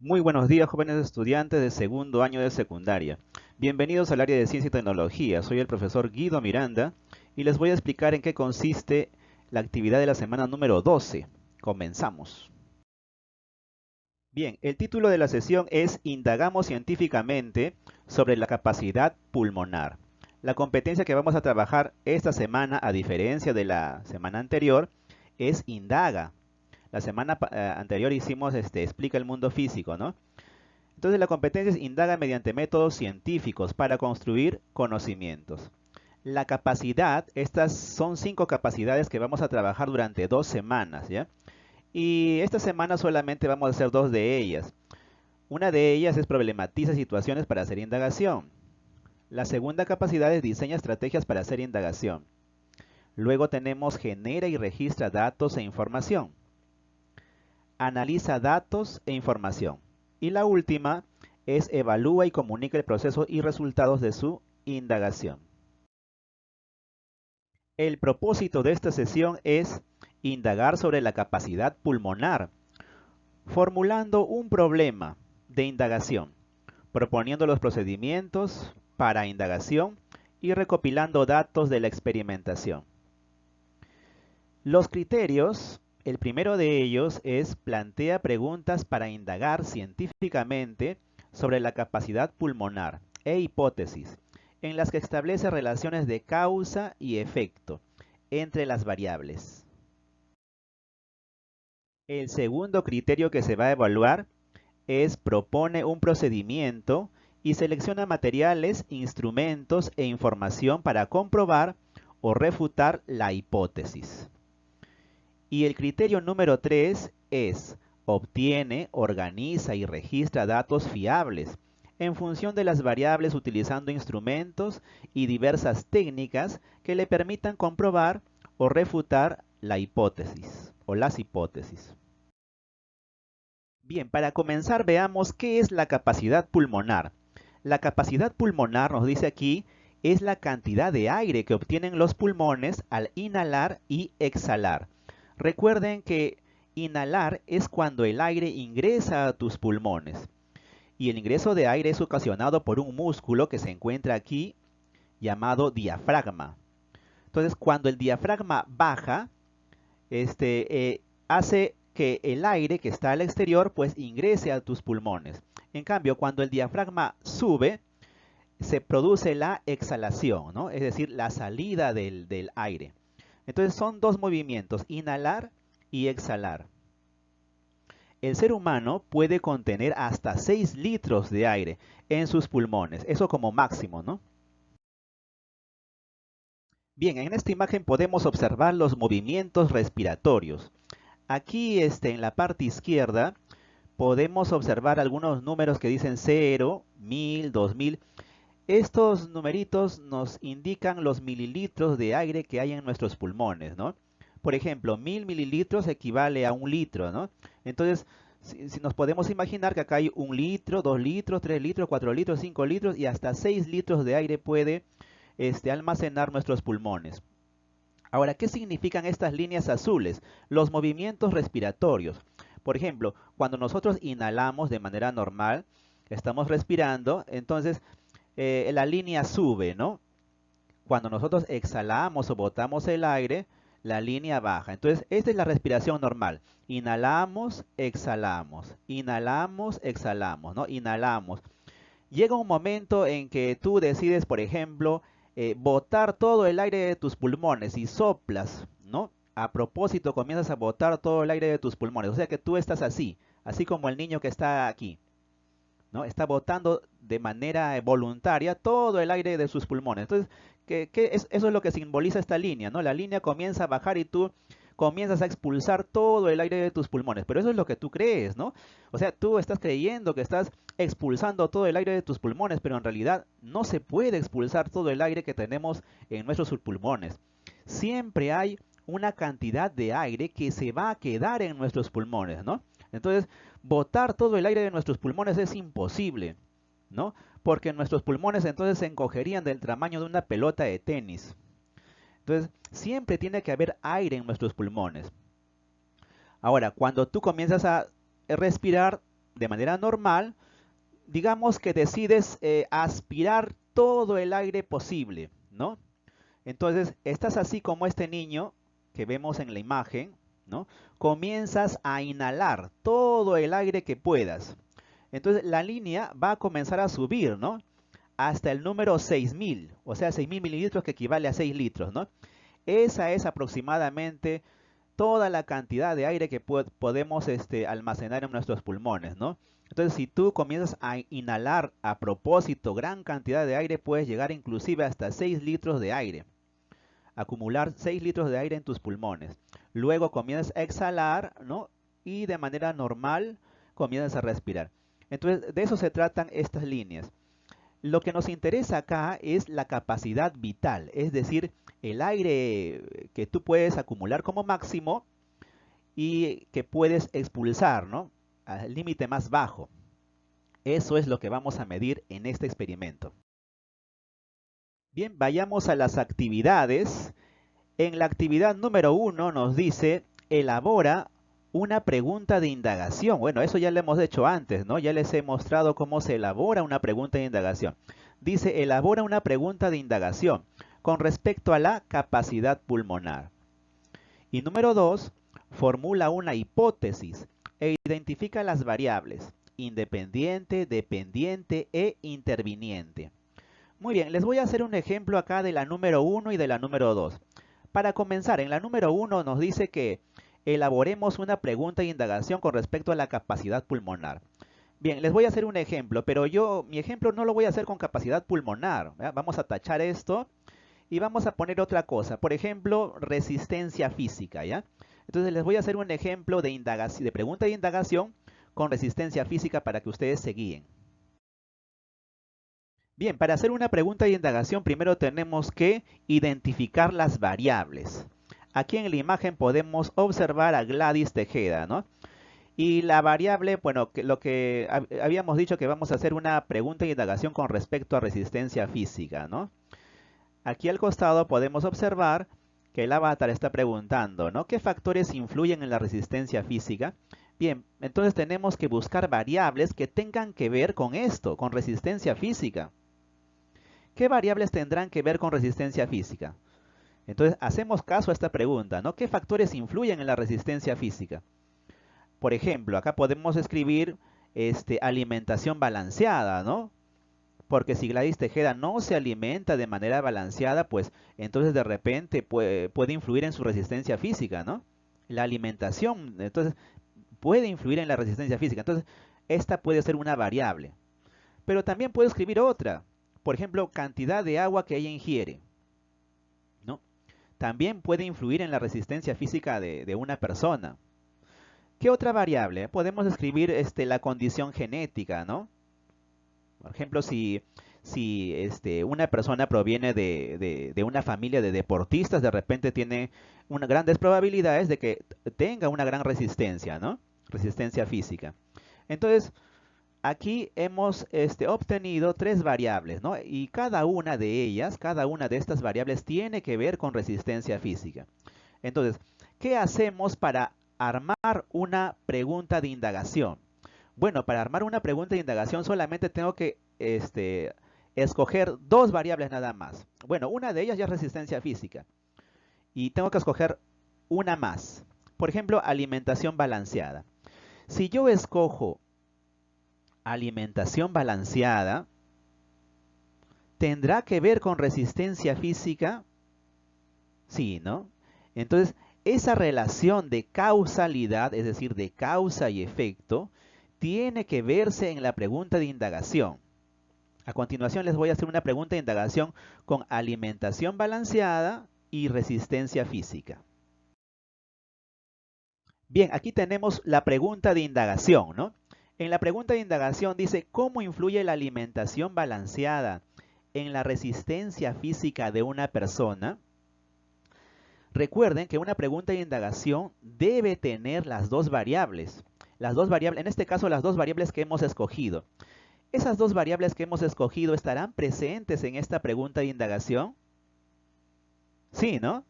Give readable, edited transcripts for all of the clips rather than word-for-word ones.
Muy buenos días, jóvenes estudiantes de segundo año de secundaria. Bienvenidos al área de Ciencia y Tecnología. Soy el profesor Guido Miranda y les voy a explicar en qué consiste la actividad de la semana número 12. Comenzamos. Bien, el título de la sesión es Indagamos científicamente sobre la capacidad pulmonar. La competencia que vamos a trabajar esta semana, a diferencia de la semana anterior, es Indaga. La semana anterior hicimos Explica el mundo físico, ¿no? Entonces la competencia es indaga mediante métodos científicos para construir conocimientos. La capacidad, estas son 5 capacidades que vamos a trabajar durante 2 semanas, ¿ya? Y esta semana solamente vamos a hacer 2 de ellas. Una de ellas es problematiza situaciones para hacer indagación. La segunda capacidad es diseña estrategias para hacer indagación. Luego tenemos genera y registra datos e información. Analiza datos e información. Y la última es evalúa y comunica el proceso y resultados de su indagación. El propósito de esta sesión es indagar sobre la capacidad pulmonar, formulando un problema de indagación, proponiendo los procedimientos para indagación y recopilando datos de la experimentación. Los criterios, el primero de ellos es plantea preguntas para indagar científicamente sobre la capacidad pulmonar e hipótesis, en las que establece relaciones de causa y efecto entre las variables. El segundo criterio que se va a evaluar es propone un procedimiento y selecciona materiales, instrumentos e información para comprobar o refutar la hipótesis. Y el criterio número 3 es obtiene, organiza y registra datos fiables en función de las variables utilizando instrumentos y diversas técnicas que le permitan comprobar o refutar la hipótesis o las hipótesis. Bien, para comenzar veamos qué es la capacidad pulmonar. La capacidad pulmonar, nos dice aquí, es la cantidad de aire que obtienen los pulmones al inhalar y exhalar. Recuerden que inhalar es cuando el aire ingresa a tus pulmones y el ingreso de aire es ocasionado por un músculo que se encuentra aquí llamado diafragma. Entonces, cuando el diafragma baja, hace que el aire que está al exterior pues ingrese a tus pulmones. En cambio, cuando el diafragma sube, se produce la exhalación, ¿no? Es decir, la salida del aire. Entonces son dos movimientos, inhalar y exhalar. El ser humano puede contener hasta 6 litros de aire en sus pulmones, eso como máximo, ¿no? Bien, en esta imagen podemos observar los movimientos respiratorios. Aquí en la parte izquierda podemos observar algunos números que dicen 0, 1000, 2000. Estos numeritos nos indican los mililitros de aire que hay en nuestros pulmones, ¿no? Por ejemplo, 1000 mililitros equivale a 1 litro, ¿no? Entonces, si nos podemos imaginar que acá hay 1 litro, 2 litros, 3 litros, 4 litros, 5 litros y hasta 6 litros de aire puede almacenar nuestros pulmones. Ahora, ¿qué significan estas líneas azules? Los movimientos respiratorios. Por ejemplo, cuando nosotros inhalamos de manera normal, estamos respirando, entonces la línea sube, ¿no? Cuando nosotros exhalamos o botamos el aire, la línea baja. Entonces, esta es la respiración normal. Inhalamos, exhalamos, ¿no? Inhalamos. Llega un momento en que tú decides, por ejemplo, botar todo el aire de tus pulmones y soplas, ¿no? A propósito, comienzas a botar todo el aire de tus pulmones. O sea que tú estás así, así como el niño que está aquí, ¿no? Está botando de manera voluntaria todo el aire de sus pulmones. Entonces, eso es lo que simboliza esta línea, ¿no? La línea comienza a bajar y tú comienzas a expulsar todo el aire de tus pulmones. Pero eso es lo que tú crees, ¿no? O sea, tú estás creyendo que estás expulsando todo el aire de tus pulmones, pero en realidad no se puede expulsar todo el aire que tenemos en nuestros pulmones. Siempre hay una cantidad de aire que se va a quedar en nuestros pulmones, ¿no? Entonces, botar todo el aire de nuestros pulmones es imposible, ¿no? Porque nuestros pulmones entonces se encogerían del tamaño de una pelota de tenis. Entonces, siempre tiene que haber aire en nuestros pulmones. Ahora, cuando tú comienzas a respirar, de manera normal, digamos que decides aspirar todo el aire posible, ¿no? Entonces, estás así como este niño que vemos en la imagen, ¿no? Comienzas a inhalar todo el aire que puedas. Entonces, la línea va a comenzar a subir, ¿no? Hasta el número 6000, o sea, 6000 mililitros, que equivale a 6 litros, ¿no? Esa es aproximadamente toda la cantidad de aire que podemos almacenar en nuestros pulmones, ¿no? Entonces, si tú comienzas a inhalar a propósito gran cantidad de aire, puedes llegar inclusive hasta 6 litros de aire, acumular 6 litros de aire en tus pulmones. Luego comienzas a exhalar, ¿no? Y de manera normal comienzas a respirar. Entonces, de eso se tratan estas líneas. Lo que nos interesa acá es la capacidad vital, es decir, el aire que tú puedes acumular como máximo y que puedes expulsar, ¿no? Al límite más bajo. Eso es lo que vamos a medir en este experimento. Bien, vayamos a las actividades. En la actividad número 1 nos dice, elabora una pregunta de indagación. Bueno, eso ya lo hemos hecho antes, ¿no? Ya les he mostrado cómo se elabora una pregunta de indagación. Dice, elabora una pregunta de indagación con respecto a la capacidad pulmonar. Y número 2, formula una hipótesis e identifica las variables independiente, dependiente e interviniente. Muy bien, les voy a hacer un ejemplo acá de la número 1 y de la número 2. Para comenzar, en la número 1 nos dice que elaboremos una pregunta de indagación con respecto a la capacidad pulmonar. Bien, les voy a hacer un ejemplo, pero mi ejemplo no lo voy a hacer con capacidad pulmonar, ¿verdad? Vamos a tachar esto y vamos a poner otra cosa. Por ejemplo, resistencia física, ¿ya? Entonces les voy a hacer un ejemplo de pregunta de indagación con resistencia física para que ustedes se guíen. Bien, para hacer una pregunta de indagación primero tenemos que identificar las variables. Aquí en la imagen podemos observar a Gladys Tejeda, ¿no? Y la variable, bueno, lo que habíamos dicho, que vamos a hacer una pregunta de indagación con respecto a resistencia física, ¿no? Aquí al costado podemos observar que el avatar está preguntando, ¿no? ¿Qué factores influyen en la resistencia física? Bien, entonces tenemos que buscar variables que tengan que ver con esto, con resistencia física. ¿Qué variables tendrán que ver con resistencia física? Entonces, hacemos caso a esta pregunta, ¿no? ¿Qué factores influyen en la resistencia física? Por ejemplo, acá podemos escribir alimentación balanceada, ¿no? Porque si Gladys Tejeda no se alimenta de manera balanceada, pues entonces de repente puede influir en su resistencia física, ¿no? La alimentación, entonces, puede influir en la resistencia física. Entonces, esta puede ser una variable. Pero también puedo escribir otra. Por ejemplo, cantidad de agua que ella ingiere, ¿no? También puede influir en la resistencia física de una persona. ¿Qué otra variable? Podemos escribir la condición genética, ¿no? Por ejemplo, si una persona proviene de una familia de deportistas, de repente tiene grandes probabilidades de que tenga una gran resistencia, ¿no? Resistencia física. Entonces, aquí hemos obtenido 3 variables, ¿no? Y cada una de ellas, cada una de estas variables tiene que ver con resistencia física. Entonces, ¿qué hacemos para armar una pregunta de indagación? Bueno, para armar una pregunta de indagación solamente tengo que escoger 2 variables nada más. Bueno, una de ellas ya es resistencia física. Y tengo que escoger una más. Por ejemplo, alimentación balanceada. Si yo escojo alimentación balanceada, ¿tendrá que ver con resistencia física? Sí, ¿no? Entonces, esa relación de causalidad, es decir, de causa y efecto, tiene que verse en la pregunta de indagación. A continuación les voy a hacer una pregunta de indagación con alimentación balanceada y resistencia física. Bien, aquí tenemos la pregunta de indagación, ¿no? En la pregunta de indagación dice, ¿cómo influye la alimentación balanceada en la resistencia física de una persona? Recuerden que una pregunta de indagación debe tener las 2 variables. Las 2 variables, en este caso las 2 variables que hemos escogido. ¿Esas 2 variables que hemos escogido estarán presentes en esta pregunta de indagación? Sí, ¿no?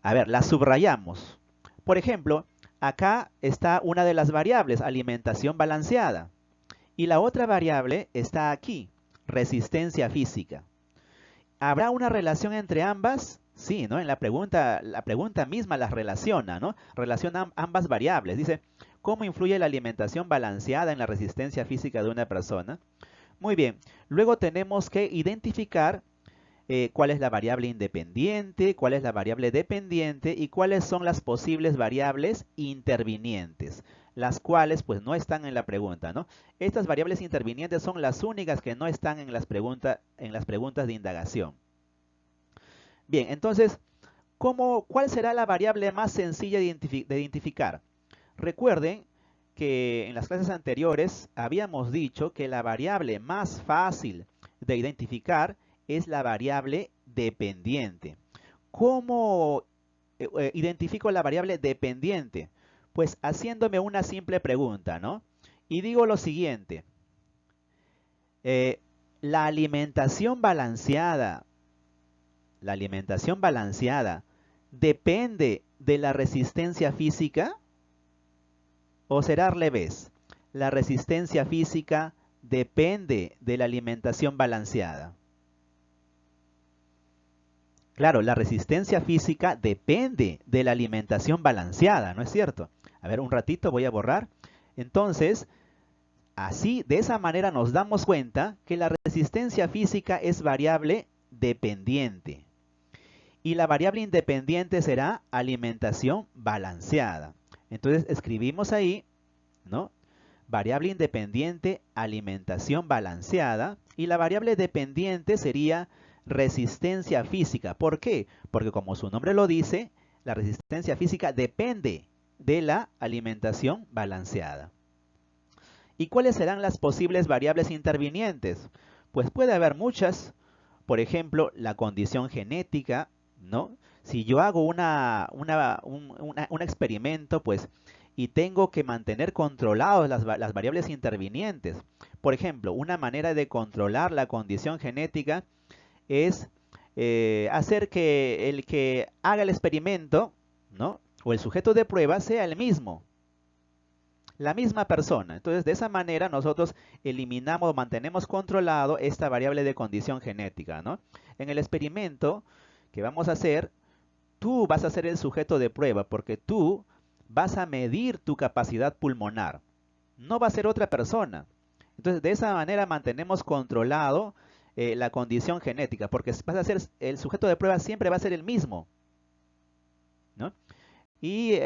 A ver, las subrayamos. Por ejemplo, acá está una de las variables, alimentación balanceada. Y la otra variable está aquí, resistencia física. ¿Habrá una relación entre ambas? Sí, ¿no? En la pregunta misma las relaciona, ¿no? Relaciona ambas variables. Dice, ¿cómo influye la alimentación balanceada en la resistencia física de una persona? Muy bien, luego tenemos que identificar cuál es la variable independiente, cuál es la variable dependiente y cuáles son las posibles variables intervinientes, las cuales pues no están en la pregunta, ¿no? Estas variables intervinientes son las únicas que no están en las preguntas de indagación. Bien, entonces, ¿cuál será la variable más sencilla de identificar? Recuerden que en las clases anteriores habíamos dicho que la variable más fácil de identificar es la variable dependiente. ¿Cómo identifico la variable dependiente? Pues haciéndome una simple pregunta, ¿no? Y digo lo siguiente. eh, la alimentación balanceada, ¿depende de la resistencia física? ¿O será al revés? La resistencia física depende de la alimentación balanceada. Claro, la resistencia física depende de la alimentación balanceada, ¿no es cierto? A ver, un ratito voy a borrar. Entonces, así, de esa manera nos damos cuenta que la resistencia física es variable dependiente. Y la variable independiente será alimentación balanceada. Entonces, escribimos ahí, ¿no? Variable independiente, alimentación balanceada. Y la variable dependiente sería resistencia física. ¿Por qué? Porque como su nombre lo dice, la resistencia física depende de la alimentación balanceada. ¿Y cuáles serán las posibles variables intervinientes? Pues puede haber muchas. Por ejemplo, la condición genética, ¿no? Si yo hago un experimento, pues, y tengo que mantener controlados las variables intervinientes. Por ejemplo, una manera de controlar la condición genética es hacer que el que haga el experimento, ¿no? O el sujeto de prueba sea el mismo, la misma persona. Entonces, de esa manera nosotros eliminamos, mantenemos controlado esta variable de condición genética, ¿no? En el experimento que vamos a hacer, tú vas a ser el sujeto de prueba porque tú vas a medir tu capacidad pulmonar. No va a ser otra persona. Entonces, de esa manera mantenemos controlado la condición genética, porque vas a ser el sujeto de prueba, siempre va a ser el mismo, ¿no? Y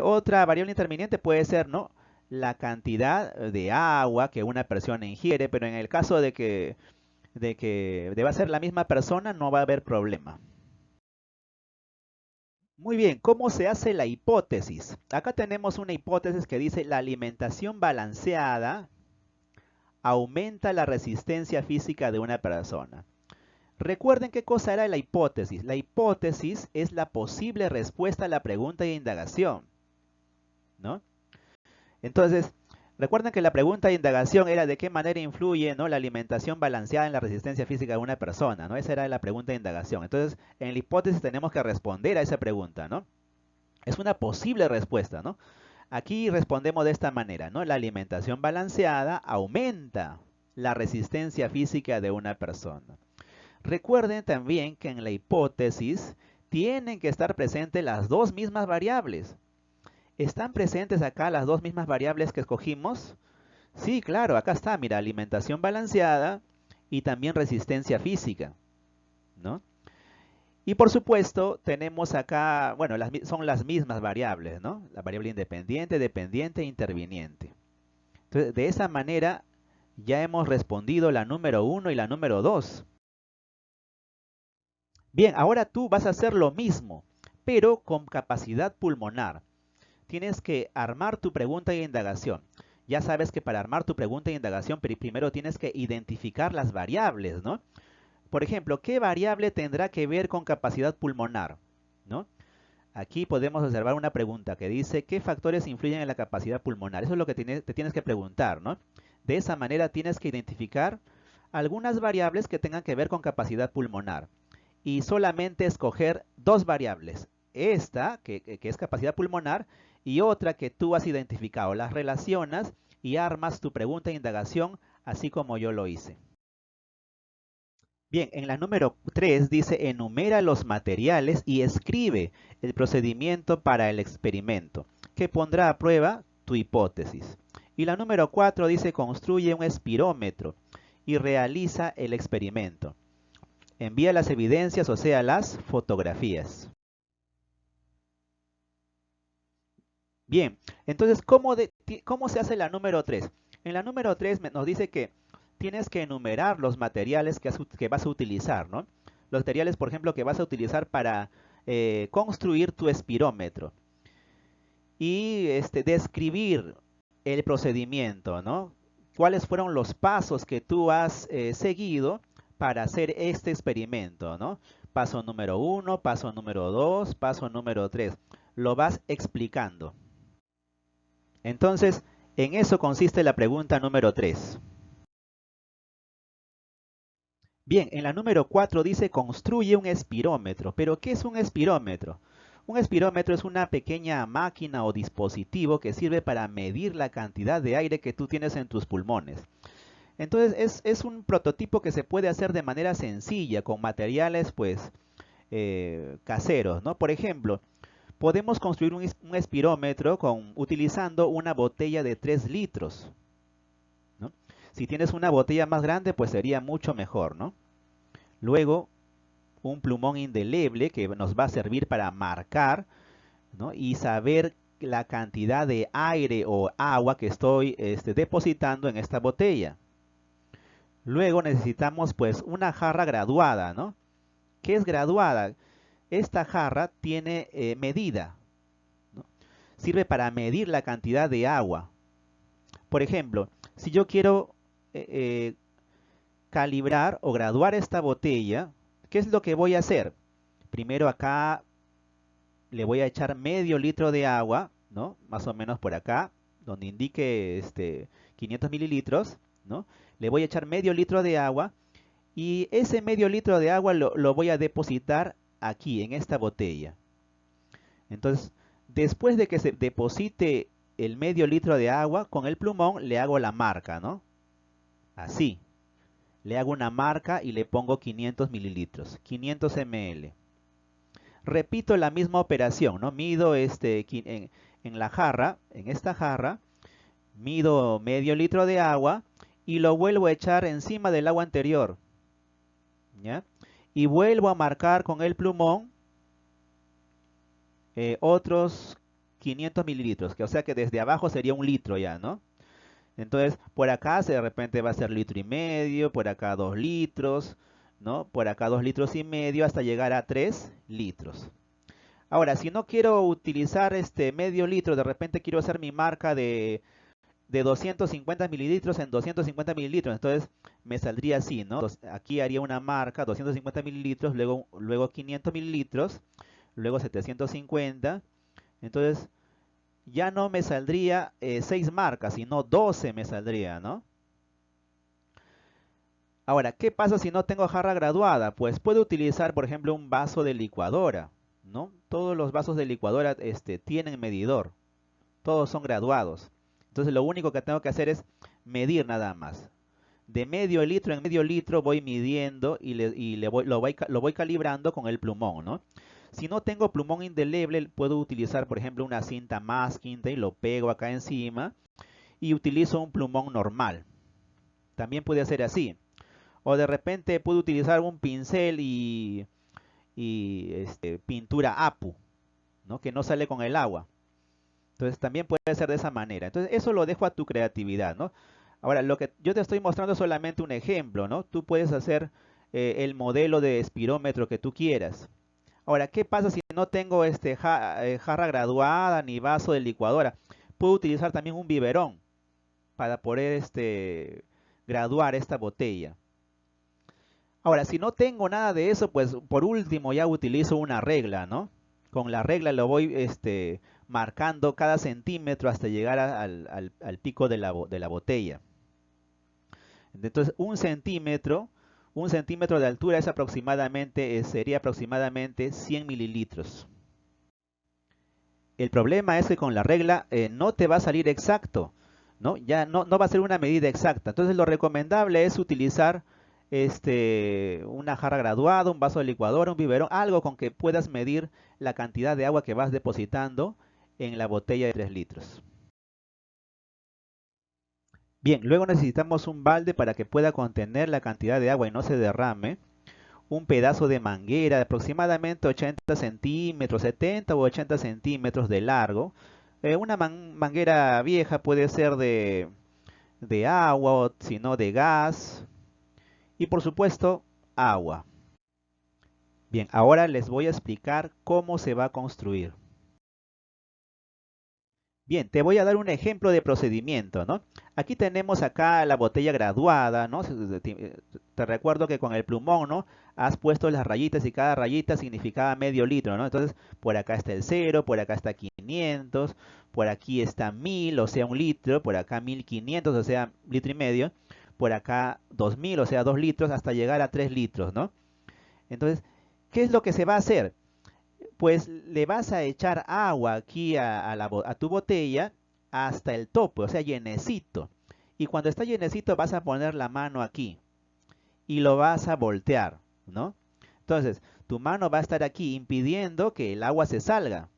otra variable interviniente puede ser, ¿no? La cantidad de agua que una persona ingiere, pero en el caso de que deba ser la misma persona, no va a haber problema. Muy bien, ¿cómo se hace la hipótesis? Acá tenemos una hipótesis que dice la alimentación balanceada aumenta la resistencia física de una persona. Recuerden qué cosa era la hipótesis. La hipótesis es la posible respuesta a la pregunta de indagación, ¿no? Entonces, recuerden que la pregunta de indagación era de qué manera influye, ¿no?, la alimentación balanceada en la resistencia física de una persona, ¿no? Esa era la pregunta de indagación. Entonces, en la hipótesis tenemos que responder a esa pregunta, ¿no? Es una posible respuesta, ¿no? Aquí respondemos de esta manera, ¿no? La alimentación balanceada aumenta la resistencia física de una persona. Recuerden también que en la hipótesis tienen que estar presentes las dos mismas variables. ¿Están presentes acá las dos mismas variables que escogimos? Sí, claro, acá está, mira, alimentación balanceada y también resistencia física, ¿no? Y por supuesto, tenemos acá, bueno, son las mismas variables, ¿no? La variable independiente, dependiente e interviniente. Entonces, de esa manera ya hemos respondido la número 1 y la número 2. Bien, ahora tú vas a hacer lo mismo, pero con capacidad pulmonar. Tienes que armar tu pregunta de indagación. Ya sabes que para armar tu pregunta de indagación primero tienes que identificar las variables, ¿no? Por ejemplo, ¿qué variable tendrá que ver con capacidad pulmonar? ¿No? Aquí podemos observar una pregunta que dice, ¿qué factores influyen en la capacidad pulmonar? Eso es lo que te tienes que preguntar, ¿no? De esa manera tienes que identificar algunas variables que tengan que ver con capacidad pulmonar y solamente escoger dos variables. Esta, que es capacidad pulmonar, y otra que tú has identificado. Las relacionas y armas tu pregunta de indagación así como yo lo hice. Bien, en la número 3 dice enumera los materiales y escribe el procedimiento para el experimento, que pondrá a prueba tu hipótesis. Y la número 4 dice construye un espirómetro y realiza el experimento. Envía las evidencias, o sea, las fotografías. Bien, entonces, ¿cómo se hace la número 3? En la número 3 nos dice que tienes que enumerar los materiales que vas a utilizar, ¿no? Los materiales, por ejemplo, que vas a utilizar para construir tu espirómetro. Y describir el procedimiento, ¿no? ¿Cuáles fueron los pasos que tú has seguido para hacer este experimento, ¿no? Paso número 1, paso número 2, paso número 3. Lo vas explicando. Entonces, en eso consiste la pregunta número 3. Bien, en la número 4 dice construye un espirómetro. ¿Pero qué es un espirómetro? Un espirómetro es una pequeña máquina o dispositivo que sirve para medir la cantidad de aire que tú tienes en tus pulmones. Entonces es un prototipo que se puede hacer de manera sencilla con materiales pues caseros, ¿no? Por ejemplo, podemos construir un espirómetro utilizando una botella de 3 litros, ¿no? Si tienes una botella más grande, pues sería mucho mejor, ¿no? Luego, un plumón indeleble que nos va a servir para marcar, ¿no? Y saber la cantidad de aire o agua que estoy depositando en esta botella. Luego necesitamos pues una jarra graduada, ¿no? ¿Qué es graduada? Esta jarra tiene medida, ¿no? Sirve para medir la cantidad de agua. Por ejemplo, si yo quiero calibrar o graduar esta botella, ¿qué es lo que voy a hacer? Primero acá le voy a echar medio litro de agua, ¿no? Más o menos por acá, donde indique 500 mililitros, ¿no? Le voy a echar medio litro de agua y ese medio litro de agua lo voy a depositar aquí, en esta botella. Entonces, después de que se deposite el medio litro de agua, con el plumón le hago la marca, ¿no? Así. Le hago una marca y le pongo 500 mililitros, 500 ml. Repito la misma operación, ¿no? Mido en la jarra, en esta jarra, mido medio litro de agua y lo vuelvo a echar encima del agua anterior, ¿ya? Y vuelvo a marcar con el plumón otros 500 mililitros, que o sea que desde abajo sería un litro ya, ¿no? Entonces, por acá de repente va a ser litro y medio, por acá 2 litros, ¿no? Por acá 2 litros y medio hasta llegar a 3 litros. Ahora, si no quiero utilizar este medio litro, de repente quiero hacer mi marca de 250 mililitros en 250 mililitros, entonces me saldría así, ¿no? Aquí haría una marca, 250 mililitros, luego 500 mililitros, luego 750, entonces ya no me saldría 6 marcas, sino 12 me saldría, ¿no? Ahora, ¿qué pasa si no tengo jarra graduada? Pues puedo utilizar, por ejemplo, un vaso de licuadora, ¿no? Todos los vasos de licuadora tienen medidor, todos son graduados. Entonces lo único que tengo que hacer es medir nada más. De medio litro en medio litro voy midiendo lo voy calibrando con el plumón, ¿no? Si no tengo plumón indeleble, puedo utilizar, por ejemplo, una cinta masking tape, lo pego acá encima y utilizo un plumón normal. También puede ser así. O de repente puedo utilizar un pincel y pintura Apu, ¿no? Que no sale con el agua. Entonces también puede ser de esa manera. Entonces eso lo dejo a tu creatividad, ¿no? Ahora, lo que yo te estoy mostrando es solamente un ejemplo, ¿no? Tú puedes hacer el modelo de espirómetro que tú quieras. Ahora, ¿qué pasa si no tengo jarra graduada ni vaso de licuadora? Puedo utilizar también un biberón para poder graduar esta botella. Ahora, si no tengo nada de eso, pues por último ya utilizo una regla, ¿no? Con la regla lo voy marcando cada centímetro hasta llegar al pico de la botella. Entonces, un centímetro de altura es sería aproximadamente 100 mililitros. El problema es que con la regla no te va a salir exacto, ¿no? Ya no va a ser una medida exacta. Entonces lo recomendable es utilizar una jarra graduada, un vaso de licuadora, un biberón, algo con que puedas medir la cantidad de agua que vas depositando en la botella de 3 litros. Bien, luego necesitamos un balde para que pueda contener la cantidad de agua y no se derrame. Un pedazo de manguera de aproximadamente 80 centímetros, 70 u 80 centímetros de largo. Una manguera vieja puede ser de agua o si no de gas. Y por supuesto, agua. Bien, ahora les voy a explicar cómo se va a construir. Bien, te voy a dar un ejemplo de procedimiento, ¿no? Aquí tenemos acá la botella graduada, ¿no? Te recuerdo que con el plumón, ¿no? Has puesto las rayitas y cada rayita significaba medio litro, ¿no? Entonces, por acá está el 0, por acá está 500, por aquí está 1000, o sea, 1 litro, por acá 1500, o sea, litro y medio, por acá 2000, o sea, 2 litros, hasta llegar a 3 litros, ¿no? Entonces, ¿qué es lo que se va a hacer? Pues le vas a echar agua aquí a tu botella hasta el tope, o sea, llenecito. Y cuando está llenecito vas a poner la mano aquí y lo vas a voltear, ¿no? Entonces, tu mano va a estar aquí impidiendo que el agua se salga.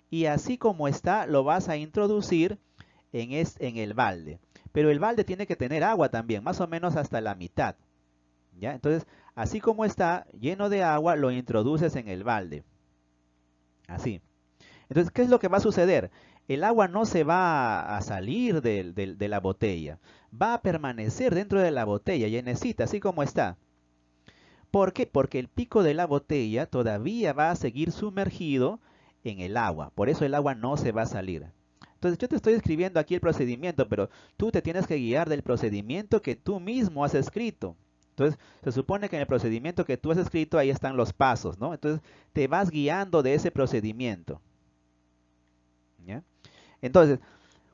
Y así como está, lo vas a introducir en el balde. Pero el balde tiene que tener agua también, más o menos hasta la mitad, ¿ya? Entonces, así como está, lleno de agua, lo introduces en el balde. Así. Entonces, ¿qué es lo que va a suceder? El agua no se va a salir de la botella, va a permanecer dentro de la botella llenecita, así como está. ¿Por qué? Porque el pico de la botella todavía va a seguir sumergido en el agua, por eso el agua no se va a salir. Entonces yo te estoy escribiendo aquí el procedimiento, pero tú te tienes que guiar del procedimiento que tú mismo has escrito. Entonces se supone que en el procedimiento que tú has escrito ahí están los pasos, ¿no? Entonces te vas guiando de ese procedimiento. ¿Ya? Entonces,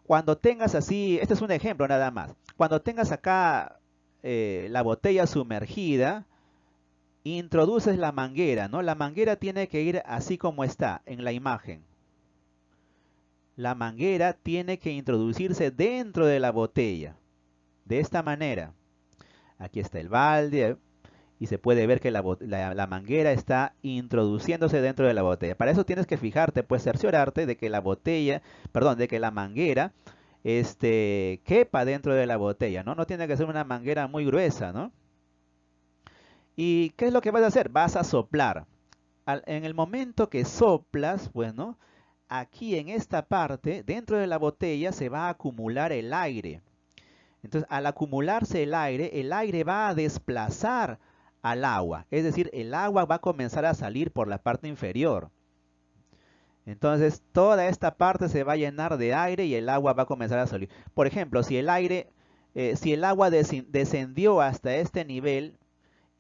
cuando tengas así, este es un ejemplo nada más, cuando tengas acá la botella sumergida, introduces la manguera, ¿no? La manguera tiene que ir así como está en la imagen. La manguera tiene que introducirse dentro de la botella, de esta manera. Aquí está el balde y se puede ver que la manguera está introduciéndose dentro de la botella. Para eso tienes que fijarte, pues cerciorarte de que la botella, perdón, de que la manguera quepa dentro de la botella, ¿no? No tiene que ser una manguera muy gruesa, ¿no? ¿Y qué es lo que vas a hacer? Vas a soplar. En el momento que soplas, pues, ¿no? Aquí en esta parte, dentro de la botella, se va a acumular el aire. Entonces, al acumularse el aire va a desplazar al agua. Es decir, el agua va a comenzar a salir por la parte inferior. Entonces, toda esta parte se va a llenar de aire y el agua va a comenzar a salir. Por ejemplo, si el agua descendió hasta este nivel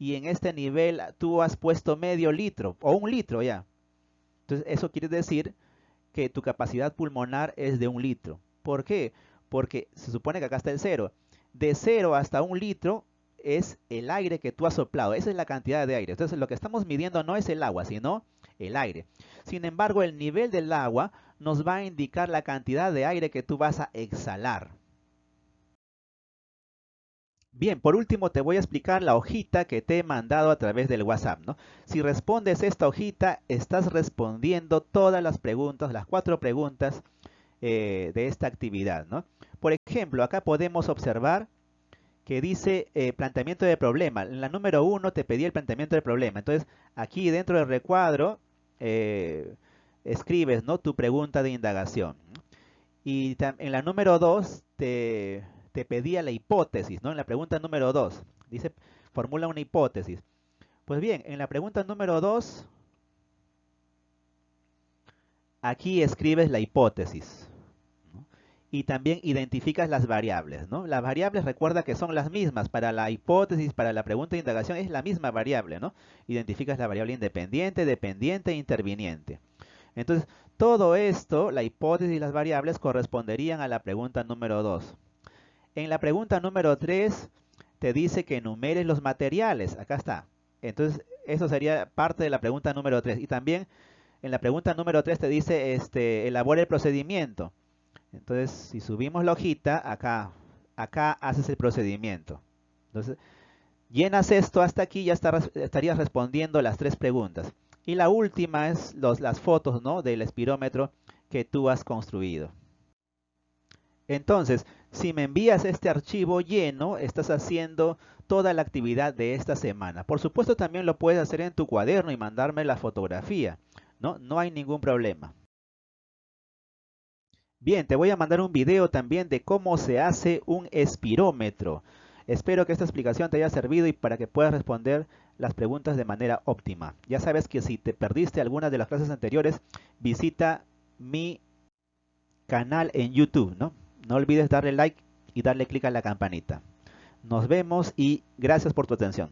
y en este nivel tú has puesto medio litro o 1 litro ya. Entonces, eso quiere decir que tu capacidad pulmonar es de 1 litro. ¿Por qué? Porque se supone que acá está el 0. De 0 hasta 1 litro es el aire que tú has soplado. Esa es la cantidad de aire. Entonces lo que estamos midiendo no es el agua, sino el aire. Sin embargo, el nivel del agua nos va a indicar la cantidad de aire que tú vas a exhalar. Bien, por último te voy a explicar la hojita que te he mandado a través del WhatsApp, ¿no? Si respondes esta hojita, estás respondiendo todas las preguntas, las 4 preguntas de esta actividad, ¿no? Por ejemplo, acá podemos observar que dice planteamiento de problema. En la número 1 te pedí el planteamiento del problema. Entonces, aquí dentro del recuadro escribes, ¿no? Tu pregunta de indagación. Y en la número 2 te pedía la hipótesis, ¿no? En la pregunta número 2 dice, formula una hipótesis. Pues bien, en la pregunta número 2 aquí escribes la hipótesis, ¿no? Y también identificas las variables, ¿no? Las variables recuerda que son las mismas para la hipótesis, para la pregunta de indagación es la misma variable, ¿no? Identificas la variable independiente, dependiente e interviniente. Entonces, todo esto, la hipótesis y las variables corresponderían a la pregunta número 2. En la pregunta número 3 te dice que enumeres los materiales. Acá está. Entonces, eso sería parte de la pregunta número 3. Y también en la pregunta número 3 te dice, elabora el procedimiento. Entonces, si subimos la hojita, acá haces el procedimiento. Entonces, llenas esto hasta aquí, ya estarías respondiendo las 3 preguntas. Y la última es las fotos, ¿no?, del espirómetro que tú has construido. Entonces, si me envías este archivo lleno, estás haciendo toda la actividad de esta semana. Por supuesto, también lo puedes hacer en tu cuaderno y mandarme la fotografía, ¿no? No hay ningún problema. Bien, te voy a mandar un video también de cómo se hace un espirómetro. Espero que esta explicación te haya servido y para que puedas responder las preguntas de manera óptima. Ya sabes que si te perdiste alguna de las clases anteriores, visita mi canal en YouTube, ¿no? No olvides darle like y darle clic a la campanita. Nos vemos y gracias por tu atención.